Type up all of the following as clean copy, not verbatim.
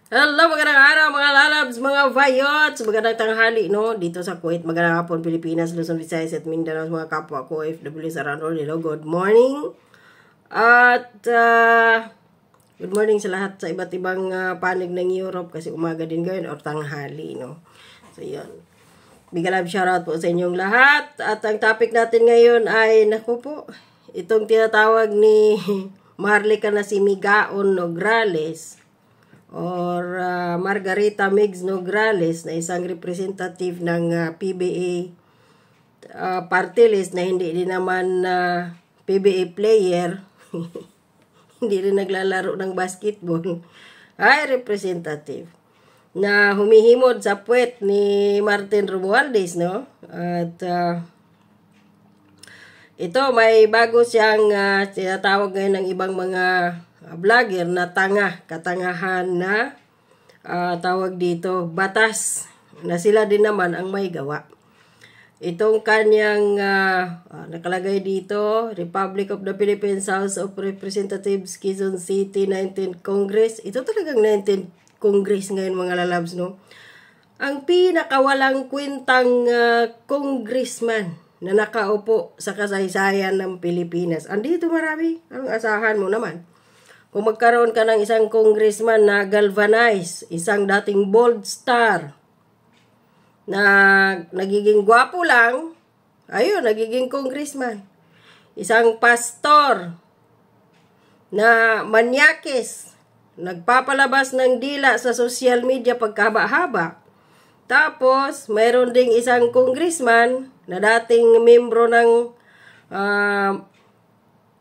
Hello, magandang araw mga lalabs, mga vayots, magandang tanghali, no? Dito sa Kuwait, magandang hapon, Pilipinas, Luzon, Visayas, at Mindanao, mga kapwa ko, OFWs around all, hello, good morning. At, good morning sa lahat sa iba't ibang panig ng Europe, kasi umaga din ngayon, or tanghali, no? So, yun. Big love shoutout po sa inyong lahat. At ang topic natin ngayon ay, naku po, itong tinatawag ni Maharlika na si Migaon Nograles, or Margarita Migs Nograles, na isang representative ng PBA party list na hindi din naman PBA player, hindi rin naglalaro ng basketball, ay representative na humihimod sa puwet ni Martin Romualdez, no? At ito, may bago siyang tinatawag ngayon ng ibang mga vlogger na katangahan na tawag dito, batas, na sila din naman ang may gawa. Itong kanyang nakalagay dito, Republic of the Philippines, House of Representatives, Quezon City, 19th Congress. Ito talagang 19th Congress ngayon, mga lalabs, no? Ang pinakawalang kwentang congressman na nakaupo sa kasaysayan ng Pilipinas. Andito marami. Anong asahan mo naman? Kung magkaroon ka ng isang congressman na galvanize, isang dating bold star, na nagiging gwapo lang, ayun, nagiging congressman. Isang pastor na manyakis, nagpapalabas ng dila sa social media pagkahaba-haba. Tapos, mayroon ding isang congressman na dating membro ng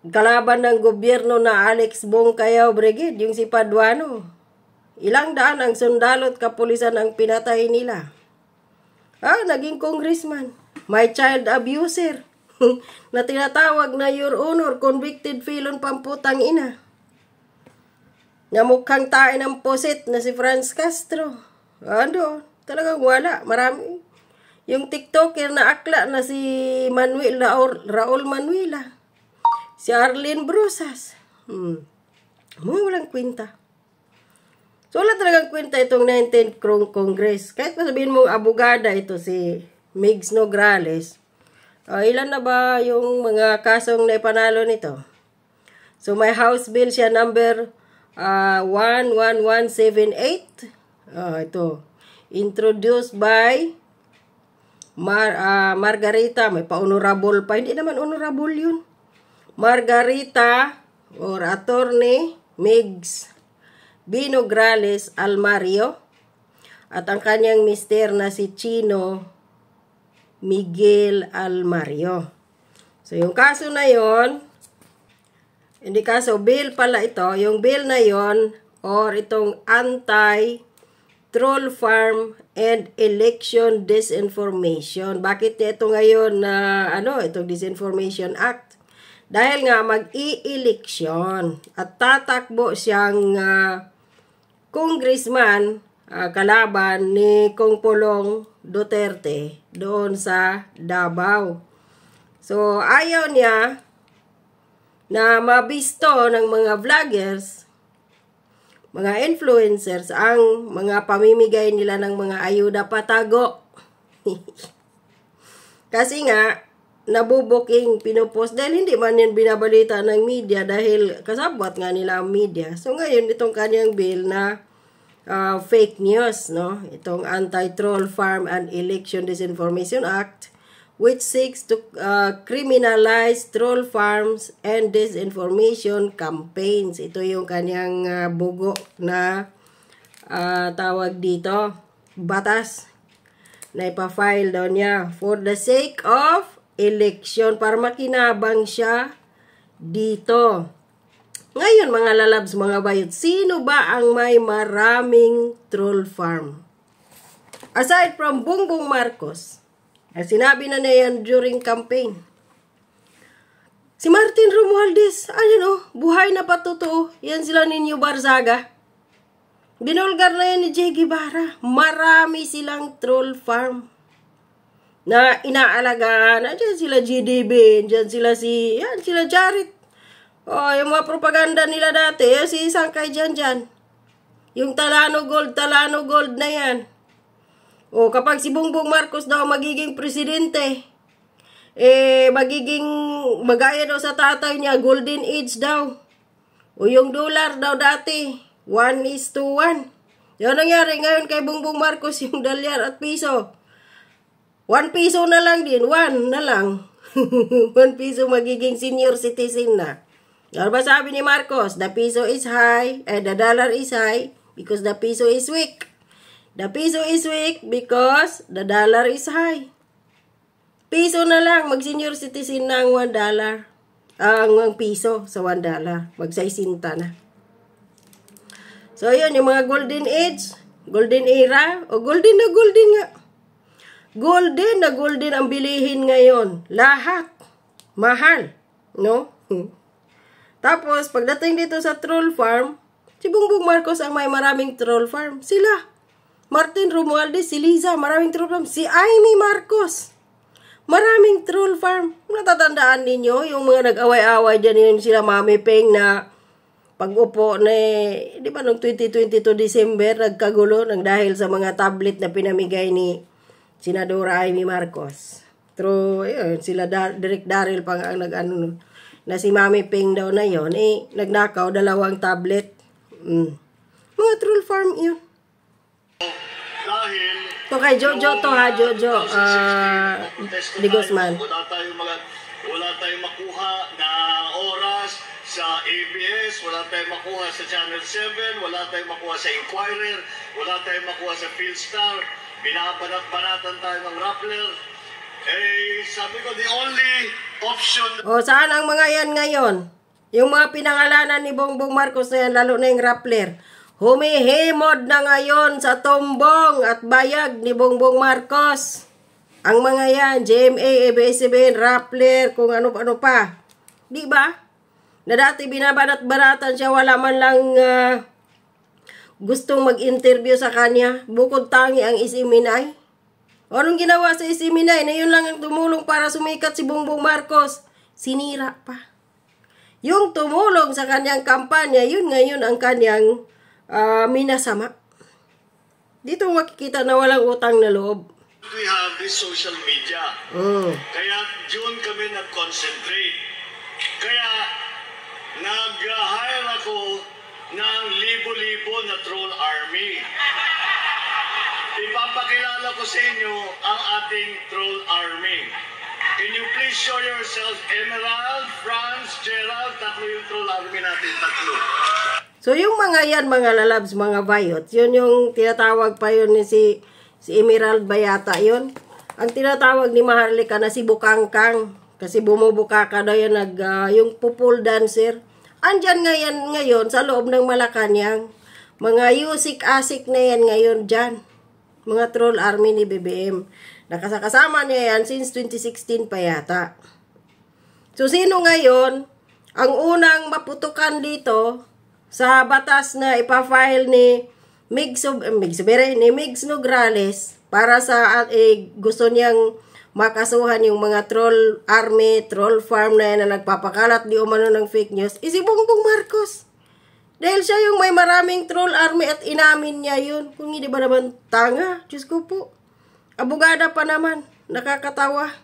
kalaban ng gobyerno na Alex Bongkayaw Brigade, yung si Paduano. Ilang daan ang sundalo at kapulisan ang pinatay nila. Naging congressman. May child abuser na tinatawag na Your Honor, convicted felon pamputang ina. Na mukhang tae ng poset na si Franz Castro. Talagang wala. Marami. Yung TikToker na akla na si Raul Manuela. Si Arlene Brusas. Walang kwenta. So, wala talagang kwenta itong 19th Congress. Kahit sabihin mo, abogada ito si Migs Nograles. Ilan na ba yung mga kasong naipanalo nito? So, may House Bill siya number 11178. Ito. Introduced by Margarita. May pa-honorable pa. Hindi naman honorable yun. Margarita or Attorney Migs B. Nograles Almario at ang kanyang mister na si Chino Miguel Almario. So, yung kaso na yon, hindi kaso, bill pala ito. Yung bill na yon, or itong anti-troll farm and election disinformation. Bakit ito ngayon na itong Disinformation Act? Dahil nga mag-i-eleksyon at tatakbo siyang congressman kalaban ni Kong Pulong Duterte doon sa Davao. So, ayaw niya na mabisto ng mga vloggers, mga influencers, ang mga pamimigay nila ng mga ayuda patago. Kasi nga, nabubuking, pinupost, dahil hindi man yan binabalita ng media dahil kasabwat nga nila ang media. So ngayon, itong kanyang bill na fake news, no? Itong Anti-Troll Farm and Election Disinformation Act, which seeks to criminalize troll farms and disinformation campaigns. Ito yung kanyang bugo na tawag dito, batas na ipafile daw niya for the sake of election, para makinabang siya dito. Ngayon, mga lalabs, mga bayot, sino ba ang may maraming troll farm? Aside from Bongbong Marcos, sinabi na niya yan during campaign. Si Martin Romualdez, buhay na patuto. Yan sila ninyo Barzaga. Binulgar na yan ni J. Guevara. Marami silang troll farm na inaalagaan. Diyan sila GDB, diyan sila sila Jared. Yung mga propaganda nila dati, si Sangkay dyan. Yung Talano Gold na yan. O kapag si Bongbong Marcos daw magiging presidente, magaya daw sa tatay niya, golden age daw. O yung dollar daw dati, 1:1. Yan nangyari ngayon kay Bongbong Marcos, yung dolyar at piso. 1 piso na lang din, 1 na lang. 1 piso magiging senior citizen na. Ano ba sabi ni Marcos? The peso is high, the dollar is high because the peso is weak. The peso is weak because the dollar is high. Piso na lang, mag-senior citizen na ang $1. Ang piso sa $1. Mag-60 na. So, yun, yung mga golden age, golden era, o golden na golden nga. Golden na golden ang bilihin ngayon. Lahat. Mahal. No? Tapos, pagdating dito sa troll farm, si Bongbong Marcos ang may maraming troll farm. Sila. Martin Romualdez, si Liza, maraming troll farm. Si Amy Marcos, maraming troll farm. Natatandaan ninyo, yung mga nag-away-away dyan yun sila Mami Peng na pag-upo na, di ba noong 2022 December, nagkagulo dahil sa mga tablet na pinamigay ni Senadora Amy Marcos. Through, yun, sila Direk Daryl pang ang nag-ano na si Mami Peng daw na yun, nagnakaw 2 tablet. Mga troll farm yun. To kay Jojo to ha, Jojo Di Guzman. Wala tayong makuha na oras sa ABS, wala tayong makuha sa Channel 7, wala tayong makuha sa Inquirer, wala tayong makuha sa Philstar, binabanat-banatan tayo ng Rappler. Sabi ko, the only option... O, saan ang mga yan ngayon? Yung mga pinangalanan ni Bongbong Marcos na yan, lalo na yung Rappler. Humihimod na ngayon sa tumbong at bayag ni Bongbong Marcos. Ang mga yan, GMA, ABS-CBN, Rappler, kung ano-ano pa. Di ba? Na dati binabanat-banatan siya, wala man lang gustong mag-interview sa kanya. Bukod tangi ang Isiminay. Anong ginawa sa Isiminay? Na yun lang ang tumulong para sumikat si Bongbong Marcos. Sinira pa. Yung tumulong sa kanyang kampanya, yun ngayon ang kanyang minasama. Dito makikita na walang utang na loob. We have this social media. Kaya doon kami nag-concentrate. Kaya nag-hire ako ng libo-libo na troll army. Ipapakilala ko sa inyo ang ating troll army. Can you please show yourself? Emerald, Franz, Gerald, tatlo yung troll army natin, tatlo. So, yung mga yan, mga lalabs, mga bayot, yun yung tinatawag pa yun ni si Emerald Bayata yun. Ang tinatawag ni Maharlika na si Bukangkang. Kasi bumubukaka daw yun, yung pupul dancer. Andyan ngayon sa loob ng Malacanang. Mga yusik-asik na yan ngayon dyan. Mga troll army ni BBM. Nakasakasama niya yan since 2016 pa yata. So, sino ngayon ang unang maputukan dito sa batas na ipafile ni Migs Nograles para sa gusto niyang makasuhan yung mga troll army, troll farm na yan na nagpapakalat di umano ng fake news, si Bongbong Marcos. Dahil siya yung may maraming troll army at inamin niya yun. Kung hindi ba naman tanga, Diyos ko po. Abogada pa naman, nakakatawa.